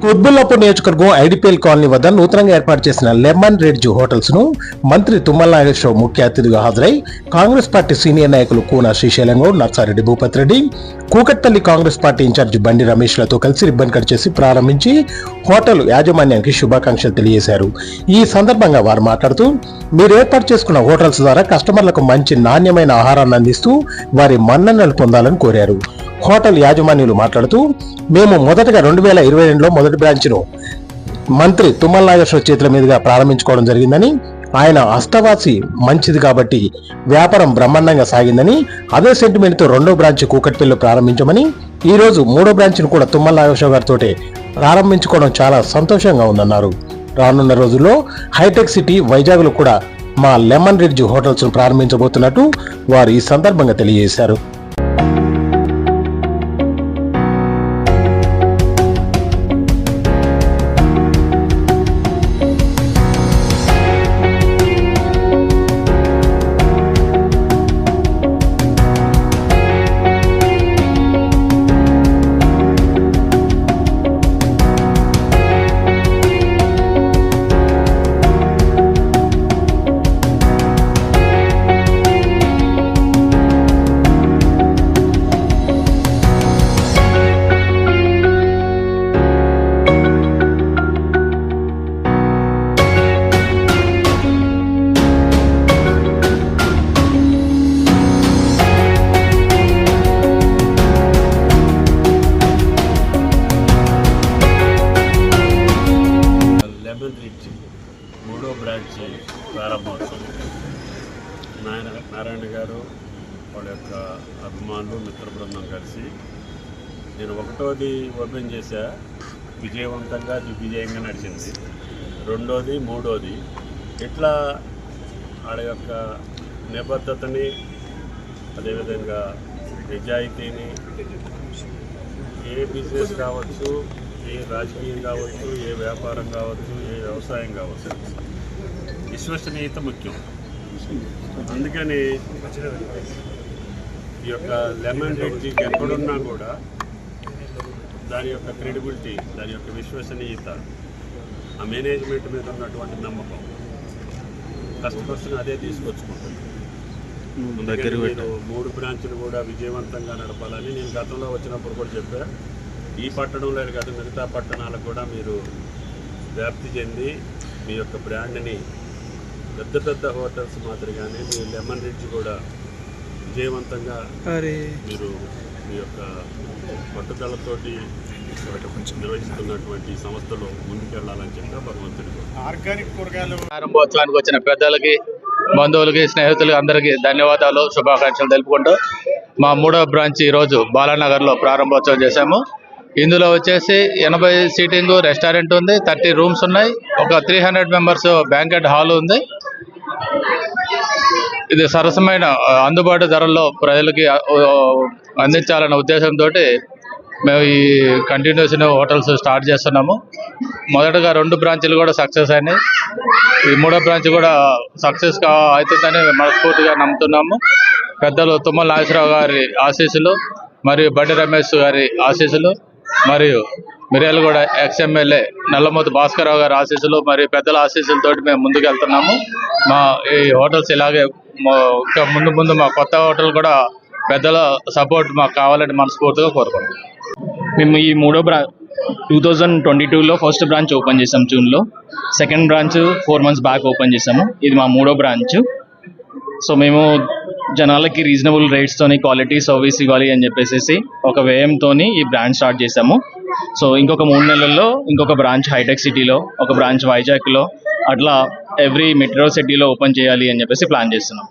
కుత్బుల్లాపూర్ నియోజకవర్గం IDPL colony వద్ద నూతనంగా ఏర్పాటు చేసిన లెమన్ రిడ్జ్ హోటల్స్ ను మంత్రి తుమ్మల నాగేశ్వరరావు ముఖ్య అతిథిగా హాజరై కాంగ్రెస్ పార్టీ సీనియర్ నాయకులు కూన శ్రీశైలం గౌడ్, నర్సారెడ్డి భూపత్ రెడ్డి, కూకట్పల్లి కాంగ్రెస్ పార్టీ ఇన్ఛార్జి బండి రమేష్ లతో కలిసి రిబ్బన్ కట్ చేసి ప్రారంభించి హోటల్ యాజమాన్యానికి శుభాకాంక్షలు తెలియజేశారు. ఈ సందర్భంగా వారు మాట్లాడుతూ, మీరు ఏర్పాటు చేసుకున్న హోటల్స్ ద్వారా కస్టమర్లకు మంచి నాణ్యమైన ఆహారాన్ని అందిస్తూ వారి మన్ననలు పొందాలని కోరారు. హోటల్ యాజమాన్యులు మాట్లాడుతూ, మేము మొదటగా 2022లో మొదటి బ్రాంచ్ ను మంత్రి తుమ్మల నాగేశ్వరరావు చేతుల మీదుగా ప్రారంభించుకోవడం జరిగిందని, ఆయన అష్టవాసి మంచిది కాబట్టి వ్యాపారం బ్రహ్మాండంగా సాగిందని, అదే సెంటిమెంట్ తో రెండో బ్రాంచ్ కూకట్పల్లిలో ప్రారంభించమని, ఈ రోజు మూడో బ్రాంచ్ ను కూడా తుమ్మల నాగేశ్వరరావు గారితో ప్రారంభించుకోవడం చాలా సంతోషంగా ఉందన్నారు. రానున్న రోజుల్లో హైటెక్ సిటీ వైజాగ్ లో కూడా మా లెమన్ రిడ్జ్ హోటల్స్ ను ప్రారంభించబోతున్నట్టు వారు ఈ సందర్భంగా తెలియజేశారు. మూడో బ్రాంచ్ ప్రారంభోత్సవం నారాయణ గారు వాళ్ళ యొక్క అభిమానులు మిత్ర బృందం కలిసి నేను ఒకటోది ఓపెన్ చేశా, విజయవంతంగా దిగ్విజయంగా నడిచింది. రెండోది మూడోది ఇట్లా వాళ్ళ యొక్క నిబద్ధతని, అదేవిధంగా నిజాయితీని, ఏ బిజినెస్ కావచ్చు, ఏ రాజకీయం కావచ్చు, ఏ వ్యాపారం కావచ్చు, ఏ వ్యవసాయం కావచ్చు, విశ్వసనీయత ముఖ్యం. అందుకని ఈ యొక్క లెమన్ రిడ్జ్ ఎక్కడున్నా కూడా దాని యొక్క క్రెడిబిలిటీ, దాని యొక్క విశ్వసనీయత, ఆ మేనేజ్మెంట్ మీద ఉన్నటువంటి నమ్మకం కస్టమర్స్ని అదే తీసుకొచ్చుకుంటుంది. నేను 3 బ్రాంచ్లు కూడా విజయవంతంగా నడపాలని నేను గతంలో వచ్చినప్పుడు కూడా చెప్పాను. ఈ పట్టణంలో కాదు, మిగతా పట్టణాలకు కూడా మీరు వ్యాప్తి చెంది మీ యొక్క బ్రాండ్ని పెద్ద పెద్ద హోటల్స్ మాదిరిగానే మీ లెమన్ రిడ్జ్ కూడా విజయవంతంగా మీరు మీ యొక్క పట్టుదలతోటి నిర్వహిస్తున్నటువంటి సంస్థలో ముందుకెళ్లాలని చెప్పి భగవంతుడి ఆర్గానిక్ కూరగాయలు ప్రారంభోత్సవానికి వచ్చిన పెద్దలకి, బంధువులకి, స్నేహితులకి అందరికీ ధన్యవాదాలు, శుభాకాంక్షలు తెలుపుకుంటూ మా 3వ బ్రాంచ్ ఈరోజు బాలానగర్లో ప్రారంభోత్సవం చేశాము. ఇందులో వచ్చేసి 80 సీటింగ్ రెస్టారెంట్ ఉంది, 30 రూమ్స్ ఉన్నాయి, ఒక 300 మెంబర్స్ బ్యాంకెట్ హాల్ ఉంది. ఇది సరసమైన అందుబాటు ధరల్లో ప్రజలకి అందించాలన్న ఉద్దేశంతో మేము ఈ కంటిన్యూస్ హోటల్స్ స్టార్ట్ చేస్తున్నాము. మొదటగా 2 బ్రాంచ్లు కూడా సక్సెస్ అయినాయి. ఈ 3వ బ్రాంచ్ కూడా సక్సెస్ అవుతుందని మనస్ఫూర్తిగా నమ్ముతున్నాము. పెద్దలు తుమ్మల నాగేశ్వరరావు గారి ఆశీస్సులు, మరియు బండి రమేష్ గారి ఆశీస్సులు, మరియు మిర్యాలగూడ ఎక్స్ఎమ్మెల్యే నల్లమోతు భాస్కరరావు గారి ఆశీస్సులు, మరియు పెద్దల ఆశీస్సులతో మేము ముందుకు వెళ్తున్నాము. మా ఈ హోటల్స్ ఇలాగే ఇంకా ముందు మా కొత్త హోటల్ కూడా పెద్దల సపోర్ట్ మాకు కావాలని మనస్ఫూర్తిగా కోరుకుంటున్నాం. మేము ఈ 2022లో ఫస్ట్ బ్రాంచ్ ఓపెన్ చేసాం జూన్లో. Second branch 4 months back open చేసాము. ఇది మా 3వ బ్రాంచ్. సో మేము జనాలకి రీజనబుల్ రేట్స్తోని క్వాలిటీ సర్వీస్ ఇవ్వాలి అని చెప్పేసి ఒక వ్యయంతో ఈ బ్రాంచ్ స్టార్ట్ చేసాము. సో ఇంకొక 3 నెలల్లో ఇంకొక బ్రాంచ్ హైటెక్ సిటీలో, ఒక బ్రాంచ్ వైజాగ్లో, అట్లా ఎవ్రీ మెట్రో సిటీలో ఓపెన్ చేయాలి అని చెప్పేసి ప్లాన్ చేస్తున్నాం.